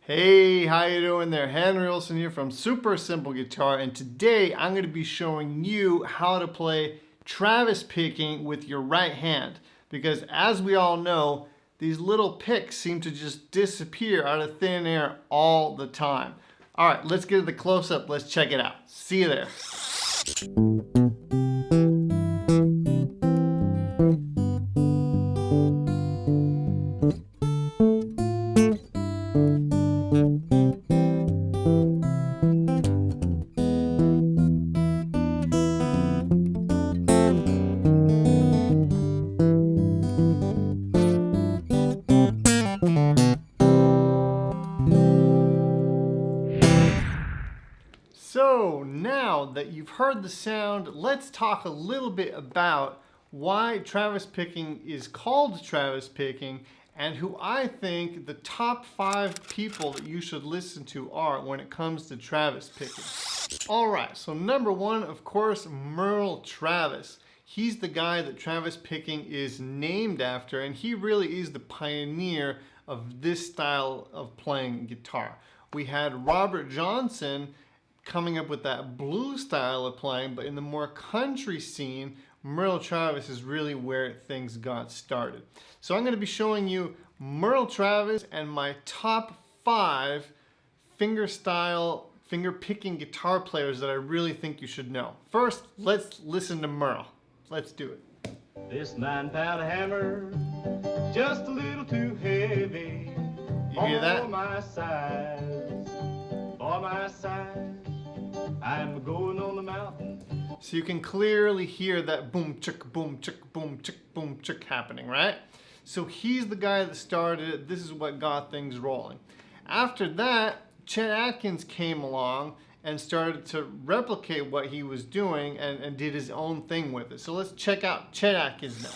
Hey, how you doing there? Henry Olson here from Super Simple Guitar, and today I'm going to be showing you how to play Travis picking with your right hand, because as we all know, these little picks seem to just disappear out of thin air all the time. All right, let's get to the close-up. Let's check it out. See you there. So now that you've heard the sound, let's talk a little bit about why Travis picking is called Travis picking and who I think the top 5 people that you should listen to are when it comes to Travis picking. All right, so number 1, of course, Merle Travis. He's the guy that Travis picking is named after, and he really is the pioneer of this style of playing guitar. We had Robert Johnson coming up with that blues style of playing, but in the more country scene, Merle Travis is really where things got started. So I'm going to be showing you Merle Travis and my top 5 finger picking guitar players that I really think you should know. First, let's listen to Merle. Let's do it. This 9-pound hammer, just a little too heavy. You hear that? For my size, for my size. I'm going on the mountain. So you can clearly hear that boom, chick, boom, chick, boom, chick, boom, chick happening, right? So he's the guy that started it. This is what got things rolling. After that, Chet Atkins came along and started to replicate what he was doing and did his own thing with it. So let's check out Chet Atkins now.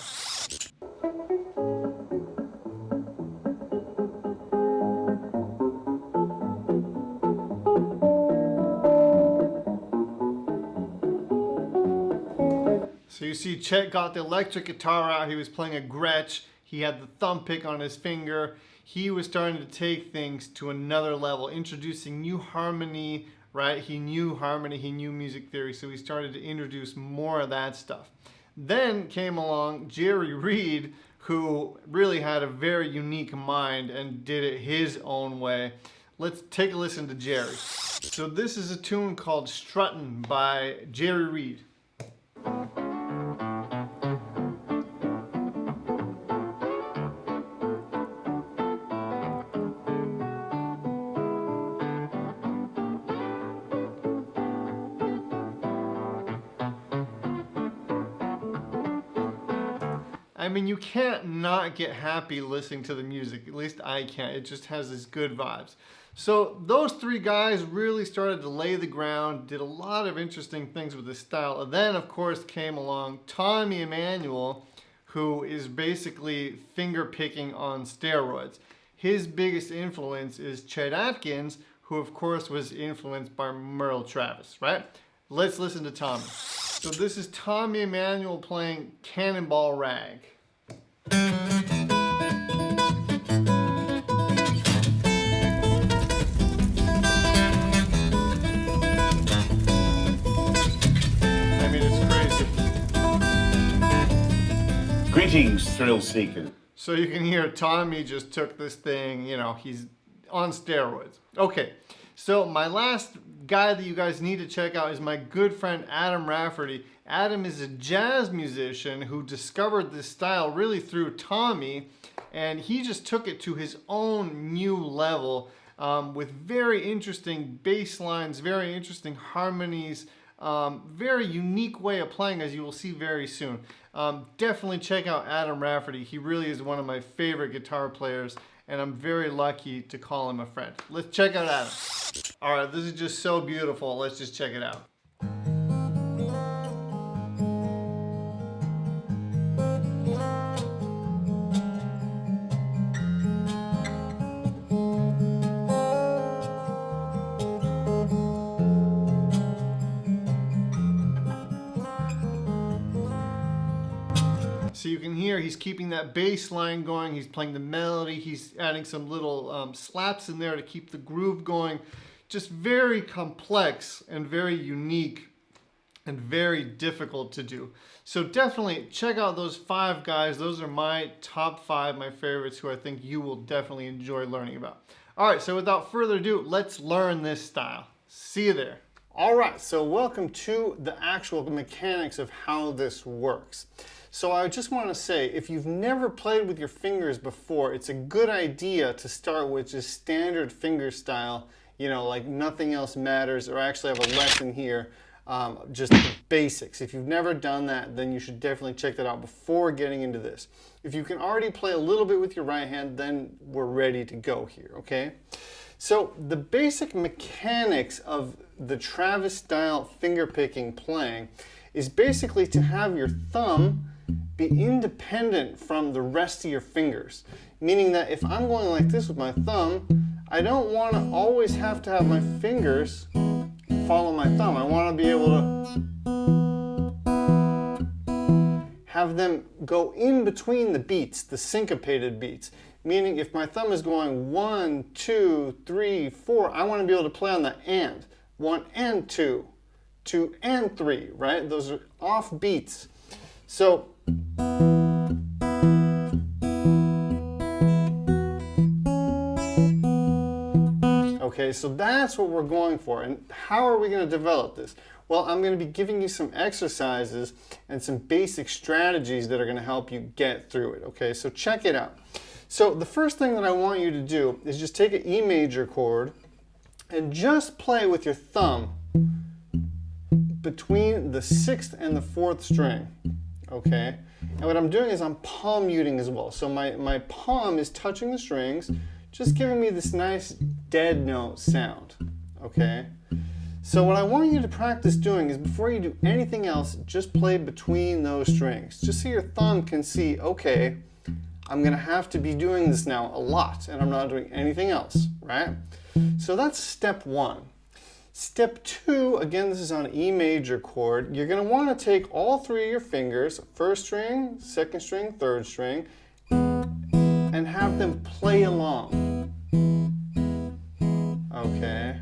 So you see Chet got the electric guitar out, he was playing a Gretsch, he had the thumb pick on his finger, he was starting to take things to another level, introducing new harmony, right? He knew harmony, he knew music theory, so he started to introduce more of that stuff. Then came along Jerry Reed, who really had a very unique mind and did it his own way. Let's take a listen to Jerry. So this is a tune called Struttin' by Jerry Reed. I mean, you can't not get happy listening to the music. At least I can't. It just has these good vibes. So those 3 guys really started to lay the ground, did a lot of interesting things with this style. And then, of course, came along Tommy Emmanuel, who is basically finger picking on steroids. His biggest influence is Chet Atkins, who, of course, was influenced by Merle Travis, right? Let's listen to Tommy. So this is Tommy Emmanuel playing Cannonball Rag. I mean, it's crazy. Greetings, thrill seeker. So you can hear Tommy just took this thing, you know, he's on steroids. Okay, so my last guy that you guys need to check out is my good friend Adam Rafferty. Adam is a jazz musician who discovered this style really through Tommy, and he just took it to his own new level with very interesting bass lines, very interesting harmonies, very unique way of playing, as you will see very soon. Definitely check out Adam Rafferty. He really is one of my favorite guitar players, and I'm very lucky to call him a friend. Let's check out Adam. All right, this is just so beautiful. Let's just check it out. So you can hear here. He's keeping that bass line going. He's playing the melody. He's adding some little slaps in there to keep the groove going. Just very complex and very unique and very difficult to do. So definitely check out those 5 guys. Those are my top 5, my favorites, who I think you will definitely enjoy learning about. All right, so without further ado, let's learn this style. See you there. All right, so welcome to the actual mechanics of how this works. So I just want to say, if you've never played with your fingers before, it's a good idea to start with just standard finger style, you know, like nothing else matters, or I actually have a lesson here, just the basics. If you've never done that, then you should definitely check that out before getting into this. If you can already play a little bit with your right hand, then we're ready to go here, okay? So the basic mechanics of the Travis style finger picking playing is basically to have your thumb be independent from the rest of your fingers. Meaning that if I'm going like this with my thumb, I don't want to always have to have my fingers follow my thumb. I want to be able to have them go in between the beats, the syncopated beats. Meaning if my thumb is going 1, 2, 3, 4, I want to be able to play on the and. 1 and 2, 2 and 3, right? Those are off beats. So, okay, so that's what we're going for. And how are we going to develop this? Well, I'm going to be giving you some exercises and some basic strategies that are going to help you get through it. Okay, so check it out. So the first thing that I want you to do is just take an E major chord and just play with your thumb between the 6th and the 4th string, okay? And what I'm doing is I'm palm muting as well. So my palm is touching the strings, just giving me this nice dead note sound, okay? So what I want you to practice doing is before you do anything else, just play between those strings, just so your thumb can see, okay, I'm going to have to be doing this now a lot, and I'm not doing anything else, right? So that's step 1. Step 2, again, this is on E major chord. You're going to want to take all 3 of your fingers, 1st string, 2nd string, 3rd string, and have them play along. Okay?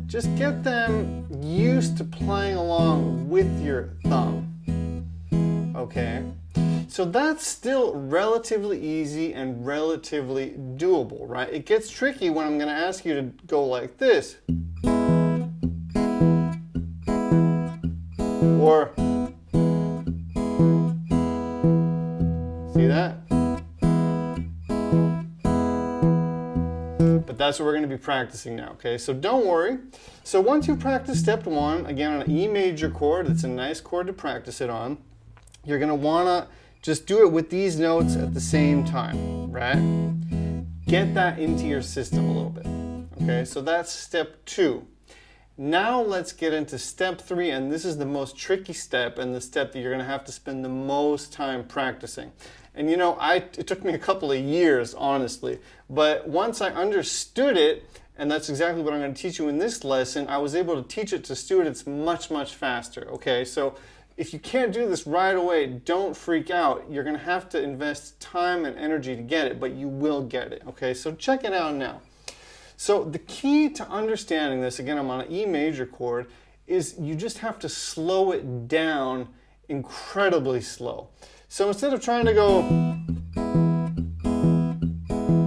Just get them used to playing along with your thumb. Okay? So that's still relatively easy and relatively doable, right? It gets tricky when I'm going to ask you to go like this. Or, see that? But that's what we're going to be practicing now, okay? So don't worry. So once you practice step 1, again on an E major chord, it's a nice chord to practice it on, you're going to want to just do it with these notes at the same time, right? Get that into your system a little bit. Okay, so that's step 2. Now let's get into step 3, and this is the most tricky step and the step that you're going to have to spend the most time practicing. And you know, it took me a couple of years, honestly, but once I understood it, and that's exactly what I'm going to teach you in this lesson, I was able to teach it to students much, much faster. Okay, so if you can't do this right away, don't freak out. You're going to have to invest time and energy to get it, but you will get it. Okay, so check it out now. So the key to understanding this, again, I'm on an E major chord, is you just have to slow it down incredibly slow. So instead of trying to go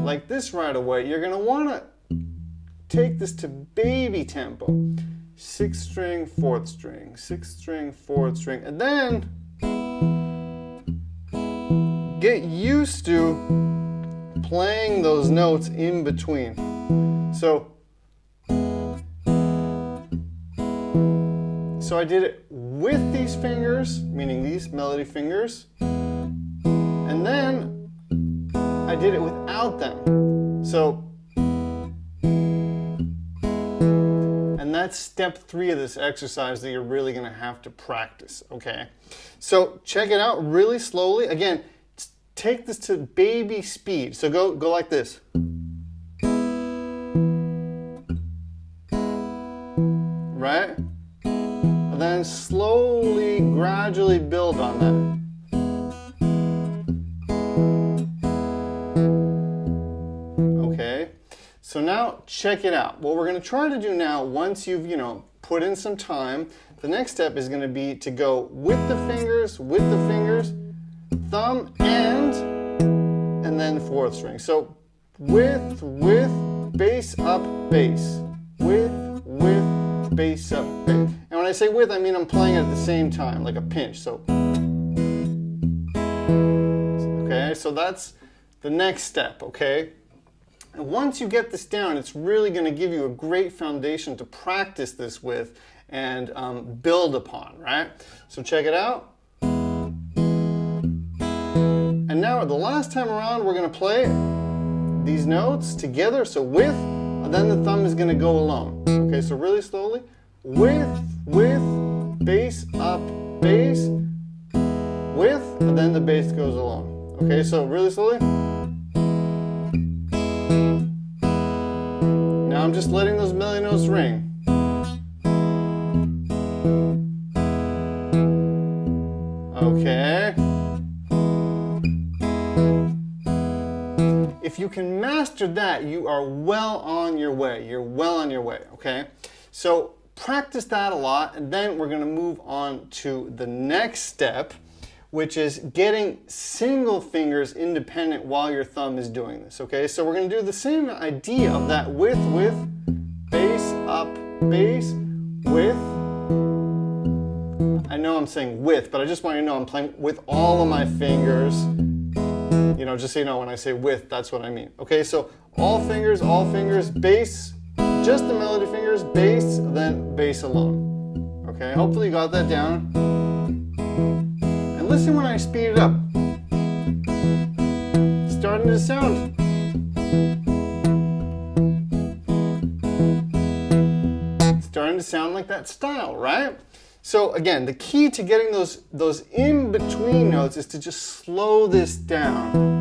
like this right away, you're going to want to take this to baby tempo. 6th string, 4th string, 6th string, 4th string, and then get used to playing those notes in between. So I did it with these fingers, meaning these melody fingers, and then I did it without them. So that's step 3 of this exercise that you're really going to have to practice, okay? So check it out really slowly. Again, take this to baby speed. So go like this. Right? And then slowly, gradually build on that. So now check it out. What we're going to try to do now, once you've, put in some time, the next step is going to be to go with the fingers, thumb, and then fourth string. So with, bass, up, bass. With, bass, up, bass. And when I say with, I mean I'm playing it at the same time, like a pinch. So, okay, so that's the next step, okay? And once you get this down, it's really going to give you a great foundation to practice this with and build upon, right? So check it out. And now the last time around, we're going to play these notes together. So with, and then the thumb is going to go alone. Okay, so really slowly. With, bass, up, bass. With, and then the bass goes alone. Okay, so really slowly. Now I'm just letting those melody notes ring. Okay. If you can master that, you are well on your way. You're well on your way, okay? So practice that a lot, and then we're going to move on to the next step, which is getting single fingers independent while your thumb is doing this, okay? So we're going to do the same idea of that with, bass, up, bass, with. I know I'm saying with, but I just want you to know I'm playing with all of my fingers. Just so you know, when I say with, that's what I mean. Okay, so all fingers, bass, just the melody fingers, bass, then bass alone. Okay, hopefully you got that down. And listen when I speed it up. It's starting to sound. It's starting to sound like that style, right? So again, the key to getting those in-between notes is to just slow this down.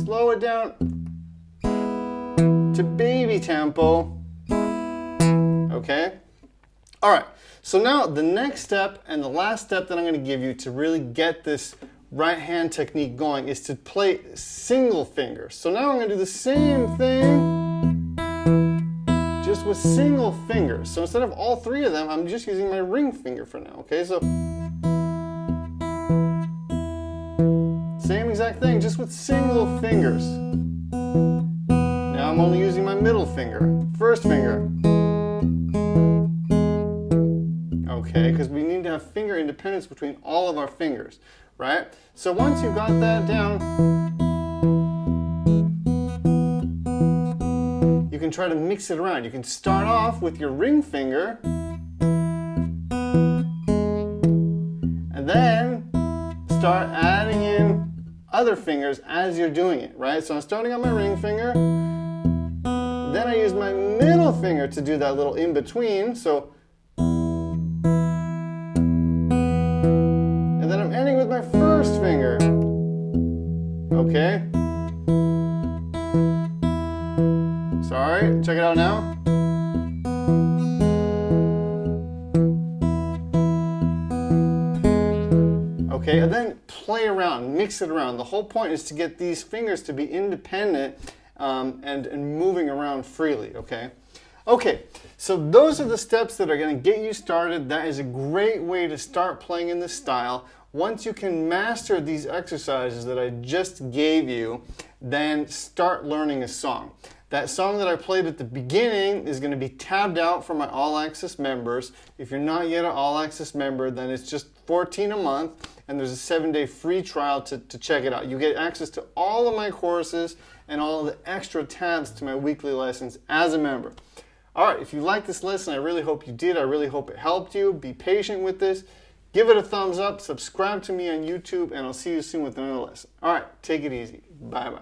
Slow it down to baby tempo. Okay? All right, so now the next step and the last step that I'm going to give you to really get this right hand technique going is to play single fingers. So now I'm going to do the same thing, just with single fingers. So instead of all three of them, I'm just using my ring finger for now, okay? So, same exact thing, just with single fingers. Now I'm only using my middle finger, first finger. Okay, because we need to have finger independence between all of our fingers, right? So once you've got that down, you can try to mix it around. You can start off with your ring finger and then start adding in other fingers as you're doing it, right? So I'm starting on my ring finger, then I use my middle finger to do that little in between. So, and then I'm ending with my first finger. Okay. Sorry, check it out now. Okay, and then play around, mix it around. The whole point is to get these fingers to be independent and moving around freely, okay? Okay, so those are the steps that are going to get you started. That is a great way to start playing in this style. Once you can master these exercises that I just gave you, then start learning a song. That song that I played at the beginning is going to be tabbed out for my All Access members. If you're not yet an All Access member, then it's just $14 a month, and there's a 7-day free trial to check it out. You get access to all of my courses and all of the extra tabs to my weekly lessons as a member. All right, if you like this lesson, I really hope you did. I really hope it helped you. Be patient with this. Give it a thumbs up. Subscribe to me on YouTube, and I'll see you soon with another lesson. All right, take it easy. Bye-bye.